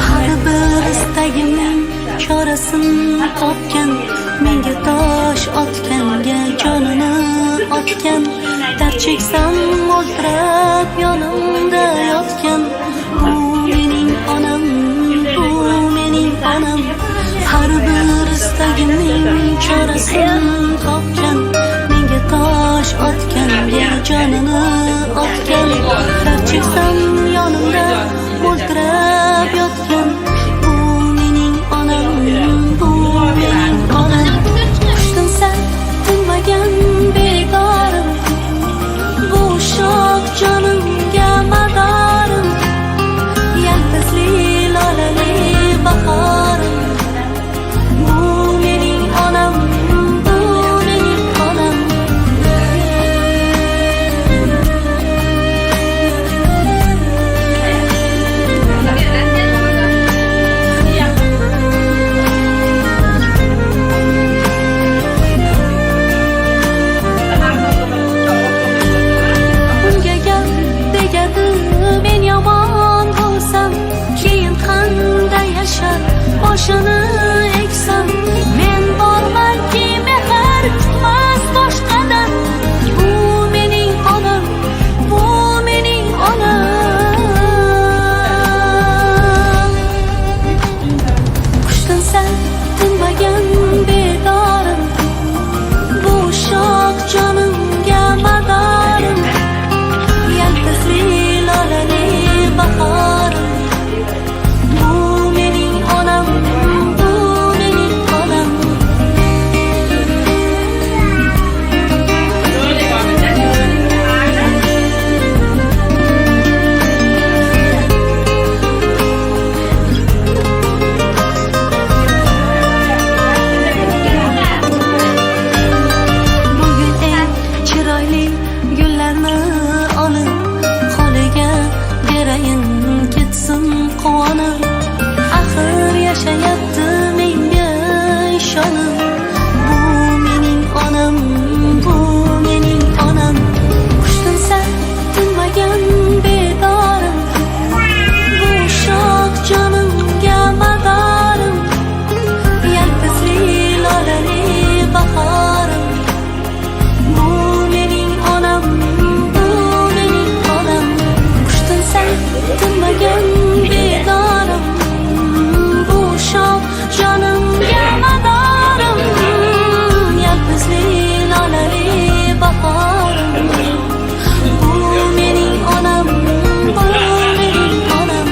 Har bir istagimning chorasini topgan, menga tosh otganga jonini otgan, dard cheksam o'ltirib yonimda yotgan. Bu mening onam, bu mening onam. Har bir istagimning chorasini topgan, menga tosh otganga jonini otgan, dard cheksam yonimda o'ltirib yotgan. Bu mening onam, bu mening onam. Qushdim sen tinmagan begorim, bu shoh jonimga madorim, yalpizli lolali bahorim. Bu mening onam, bu mening onam. Unga gap tegadi, men yomon bo'lsam, keyin qanday yashar boshini eksam. Men bormanki mehr kutmas boshqadan. Bu mening onam, bu mening onam. Qushdim sen tinmagan bedorim, bu shoh jonimga madorim, yalpizli lolali bahorim. Bu mening onam, bu mening onam. Bugun eng chiroyli gullarni olib, holiga berayin ketsin quvonib. Axir yashayapti menga ishonib. Bu mening onam, bu mening onam. Qushdim sen tinmagan bedorim, bu shoh jonimga madorim, yalpizli lolali bahorim. Bu mening onam, bu mening onam. Qushdim sen tinmagan bedorim, bu shoh jonimga madorim, yalpizli lolali bahorim. Bu mening onam, bu mening onam.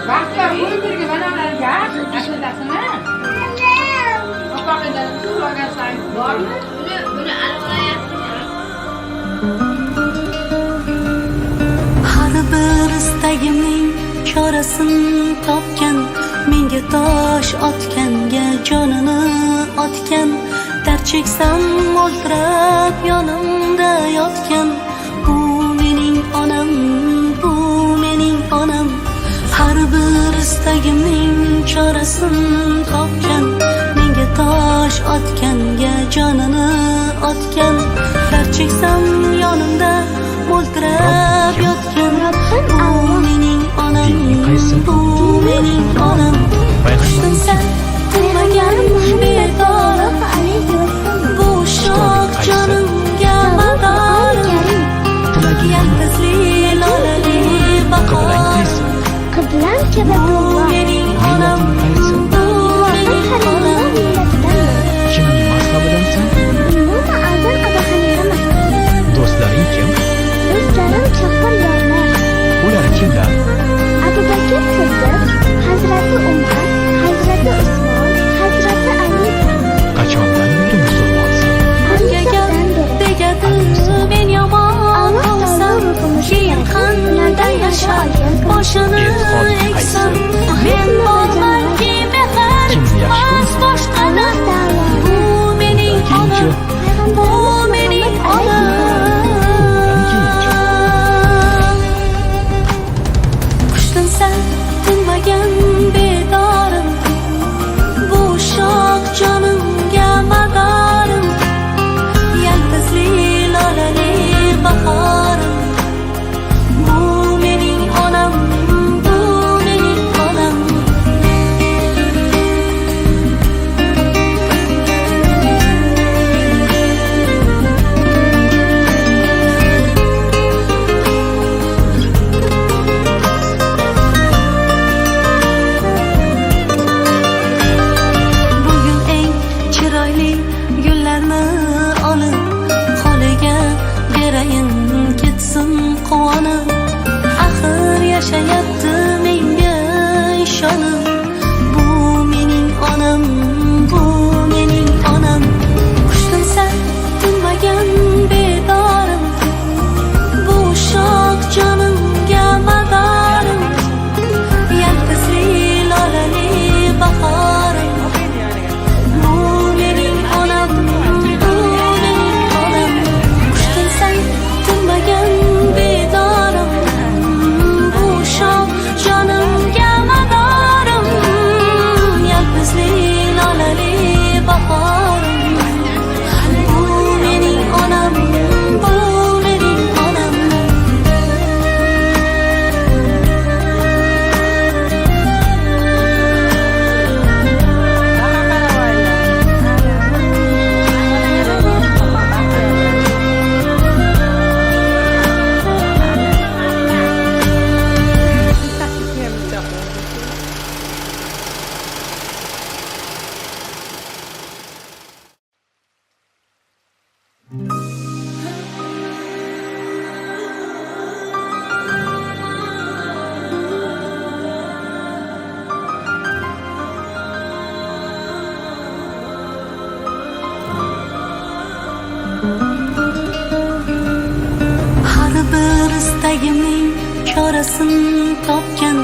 Vaqtlar bo'y birga banalarga ashadasini opaqidan so'ragan bormi? Buni Har bir istagimning chorasini topgan, menga tosh otganga jonini otgan, dard cheksam o'ltirib yonimda yotgan. Bu mening onam, bu mening onam. Har bir istagimning chorasini topgan, menga tosh otganga jonini otgan, dard cheksam yonimda o'ltirib yotgan. Bu mening onam, bu mening onam. Qushdim sen tinmagan bedorim, bu shoh jonimga madorim, yalpizli lolali bahorim. Qizlar kabi Bu mening onam, bu mening onam. Kimning mazhabidansan? umuman azon Abu Hanifa. Do'stlaring kim? Do'stlarim chopqir yorlar. Ular kimlar? Abu Bakr Siddiq, Hazrat yashar boshini eksam men bormanki mehr tutmas boshqadan bu mening onam bu mening onam qushdan sal tinmagan bedorim bu shoh jonimga madorim yalpizli lolali bahorim bu mening onam bu mening onam bugun eng chiroyli gullarni olib qo'liga berayin ketsin quvonib axir yashayapti menga ishonib bu mening onam bu mening onam qushdan sal tinmagan bedorim bu shoh jonimga madorim yalpizli lolali bahorim bu mening onam bu mening onam qushdan sal tinmagan bedorim bu shoh jonimga madorim yalpizli lolali bahorim bu mening onam bu mening onam har bir istagimning chorasin topgan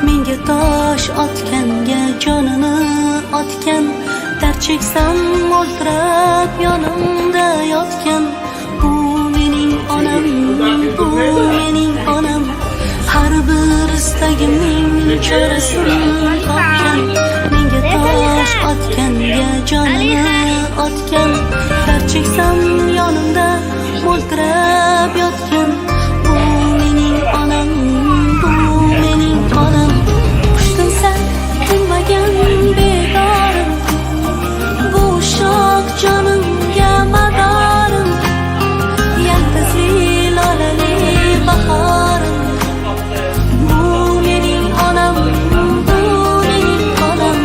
menga tosh otganga jonini otgan dard cheksam o'ltirab yonimda yotgan bu mening onam bu mening onam har bir istagimning chorasin topgan menga tosh otganga jonini otgan dard cheksam yonimda o'ltirab yotgan bu mening onam bu mening onam qushdan sal tinmagan bedorim bu shoh jonimga madorim yalpizli lolali bahorim bu mening onam bu mening onam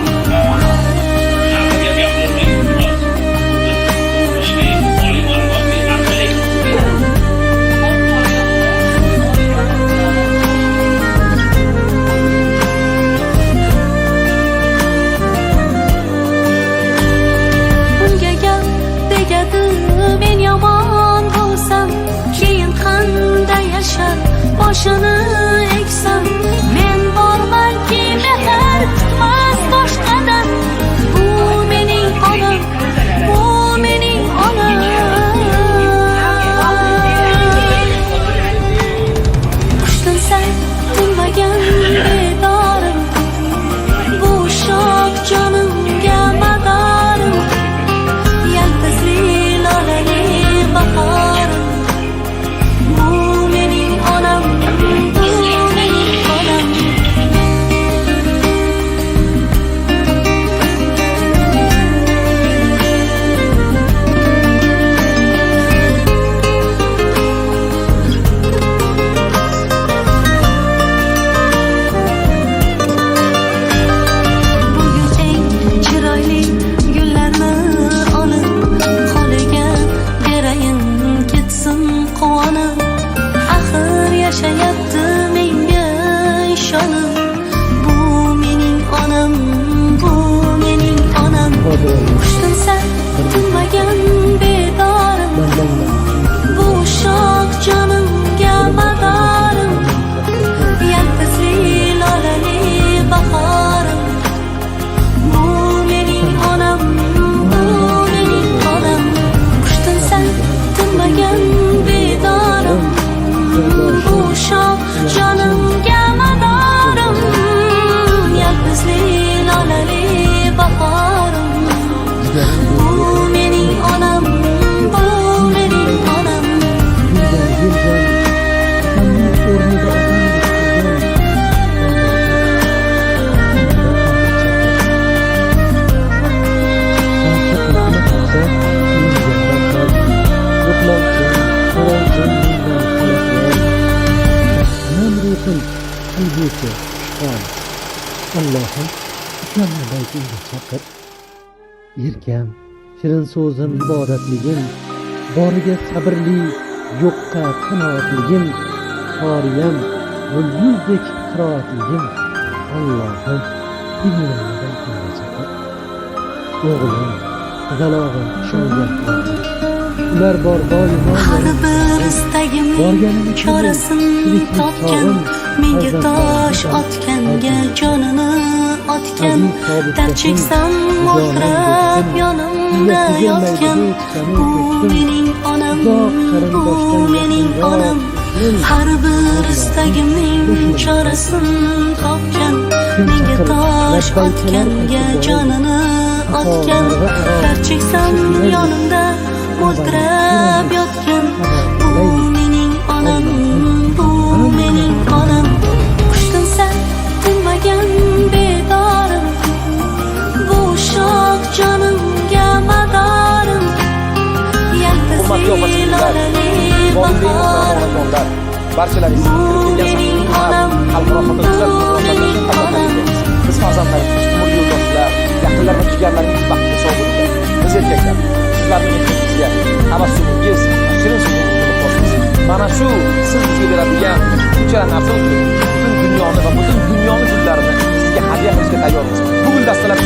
unga gap tegadi men yomon bo'lsam keyin qanday yashar boshini eksam men bormanki mehr tutmas boshqadan bu mening onam bu mening onam qushdan sal tinmagan bedorim bu shoh jonimga madorim yalpizli lolali bahorim bu mening onam bu mening onam bugun eng chiroyli gullarni olib qo'liga berayin ketsin quvonib axir yashayapti menga ishonib bu mening onam bu mening onam qushdan sal tinmagan bedorim bu shoh jonimga madorim sevguvchi xushhol. Allohim ukamni baytingga chaqir. Erkam, shirin so'zim ibodatligim, boriga sabrli, yo'qqa qanoatligim, qoriyam yulduz qiroatligim. Allohim dinimni baytingga chaqir. O'g'lim, qizalog'im ishongan qiladi. Ular bor doimo har bir istagimning chorasin topgan, menga tosh otganga jonini otgan, dard cheksam mo'ltirab yonimda yotgan. Bu mening onam, bu mening onam. Har bir istagimning chorasin topgan, menga tosh otganga jonini otgan, dard cheksam yonimda mo'ltirab yotgan. Bu mening onam, bu mening onam. Qushtinsa tinmagan bedorim, bu shoh jonimga madorim. Yaltizli lolali bahorim, barchalaringiz kirib kelgan xalqaro xotin-qizlar munosabatiga tabriklaymiz. Biz farzandlarimiz, umr yo'ldoshlar, yaqinlar va jigarlaringiz baxtli sog'lig'ida. Biz erkaklar sizlarning mehnatingizga, tabassumingiz, shirin so'zingizni qo'shamiz. Mana shu siz bizga beradigan shuncha narsa uchun butun dunyoni va butun dunyoning gullarini sizga hadya qilishga tayyormiz. Bu guldastalar